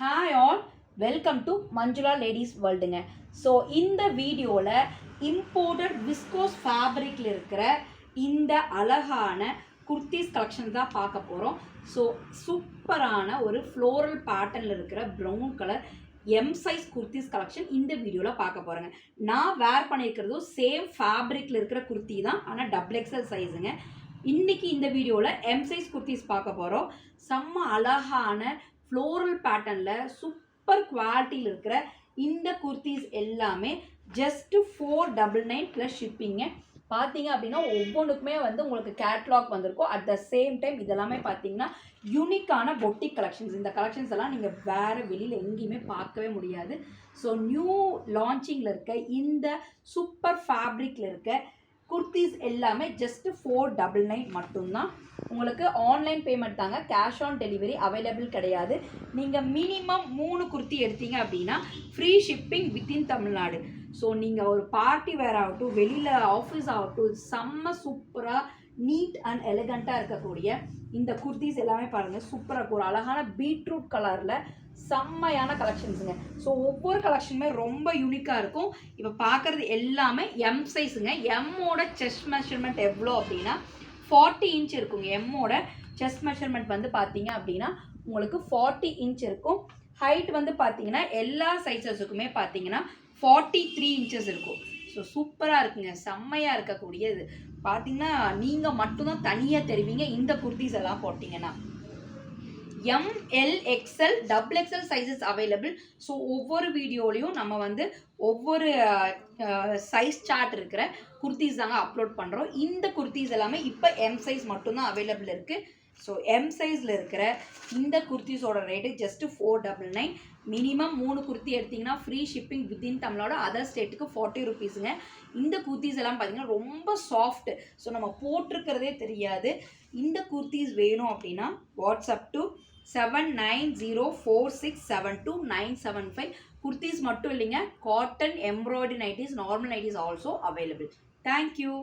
Hi all, welcome to Manjula Ladies Worldங்க. So இந்த வீடியோவில் இம்போர்ட்டட் விஸ்கோஸ் ஃபேப்ரிக்கில் இருக்கிற இந்த அழகான குர்த்திஸ் கலெக்ஷன் தான் பார்க்க போகிறோம். ஸோ சூப்பரான ஒரு ஃப்ளோரல் பேட்டர்னில் இருக்கிற brown colour M size kurtis collection இந்த வீடியோவில் பார்க்க போகிறேங்க. நான் வேர் பண்ணியிருக்கிறதும் சேம் ஃபேப்ரிக்கில் இருக்கிற குர்த்தி தான், ஆனால் டபுள் எக்ஸல் சைஸுங்க. இன்றைக்கி இந்த வீடியோவில் எம் சைஸ் குர்த்திஸ் பார்க்க போகிறோம். செம்ம அழகான ஃப்ளோரல் பேட்டர்னில் சூப்பர் குவாலிட்டியில் இருக்கிற இந்த குர்த்திஸ் எல்லாமே ஜஸ்ட்டு 499 ப்ளஸ் ஷிப்பிங்க. பார்த்தீங்க அப்படின்னா ஒவ்வொன்றுக்குமே உங்களுக்கு கேட்லாக் வந்திருக்கும். அட் த சேம் டைம் இதெல்லாமே பார்த்தீங்கன்னா யூனிக்கான பொட்டிக் கலெக்ஷன்ஸ். இந்த கலெக்ஷன்ஸ் எல்லாம் நீங்கள் வேறு வெளியில் எங்கேயுமே பார்க்கவே முடியாது. ஸோ நியூ லான்ச்சிங்கில் இருக்க இந்த சூப்பர் ஃபேப்ரிக்கில் இருக்க குர்த்திஸ் எல்லாமே ஜஸ்ட்டு 499 மட்டும்தான். உங்களுக்கு ஆன்லைன் பேமெண்ட் தாங்க, கேஷ் ஆன் டெலிவரி அவைலபிள் கிடையாது. நீங்கள் மினிமம் 3 குர்த்தி எடுத்தீங்க அப்படின்னா free shipping within Tamil Nadu. So நீங்கள் ஒரு பார்ட்டி வேர் ஆகட்டும், வெளியில் ஆஃபீஸ் ஆகட்டும், செம்ம சூப்பராக நீட் அண்ட் எலிகண்ட்டாக இருக்கக்கூடிய இந்த குர்த்திஸ் எல்லாமே பாருங்கள், சூப்பராக இருக்கும். ஒரு அழகான பீட்ரூட் கலரில் செம்மையான கலெக்ஷன்ஸுங்க. ஸோ ஒவ்வொரு கலெக்ஷனுமே ரொம்ப யூனிக்காக இருக்கும். இப்போ பார்க்குறது எல்லாமே எம் சைஸுங்க. எம்மோட செஸ்ட் மெஷர்மெண்ட் எவ்வளோ அப்படின்னா 40 இன்ச் இருக்குங்க. எம்மோட செஸ்ட் மெஷர்மெண்ட் பார்த்தீங்க அப்படின்னா உங்களுக்கு 40 இன்ச் இருக்கும். ஹைட் பார்த்தீங்கன்னா எல்லா சைஸஸுக்குமே பார்த்தீங்கன்னா 43 இன்ச்சஸ் இருக்கும். ஸோ சூப்பராக இருக்குங்க, செம்மையாக இருக்கக்கூடியது. பார்த்தீங்கன்னா நீங்கள் மட்டும்தான் தனியாக தெரிவிங்க இந்த குர்த்திஸ் எல்லாம் போட்டிங்கன்னா. M L XL double XL sizes available. So ஒவ்வொரு வீடியோலையும் நம்ம ஒவ்வொரு சைஸ் சார்ட் இருக்கிற குர்த்திஸ் தாங்க அப்லோட் பண்ணுறோம். இந்த குர்த்திஸ் எல்லாமே இப்போ எம் சைஸ் மட்டும்தான் அவைலபிள் இருக்குது. ஸோ எம் சைஸில் இருக்கிற இந்த குர்த்திஸோட ரேட்டு ஜஸ்ட்டு 499. மினிமம் 3 குர்த்தி எடுத்திங்கன்னா ஃப்ரீ ஷிப்பிங் வித்தின் தமிழோட அதர் ஸ்டேட்டுக்கு 40 ருபீஸுங்க. இந்த குர்த்திஸ் எல்லாம் பார்த்திங்கன்னா ரொம்ப சாஃப்ட். ஸோ நம்ம போட்டிருக்கிறதே தெரியாது. இந்த குர்த்திஸ் வேணும் அப்படின்னா வாட்ஸ்அப் டு 7904672975. குர்த்திஸ் மட்டும் இல்லைங்க, cotton embroidery nighties, normal nighties also available. Thank you.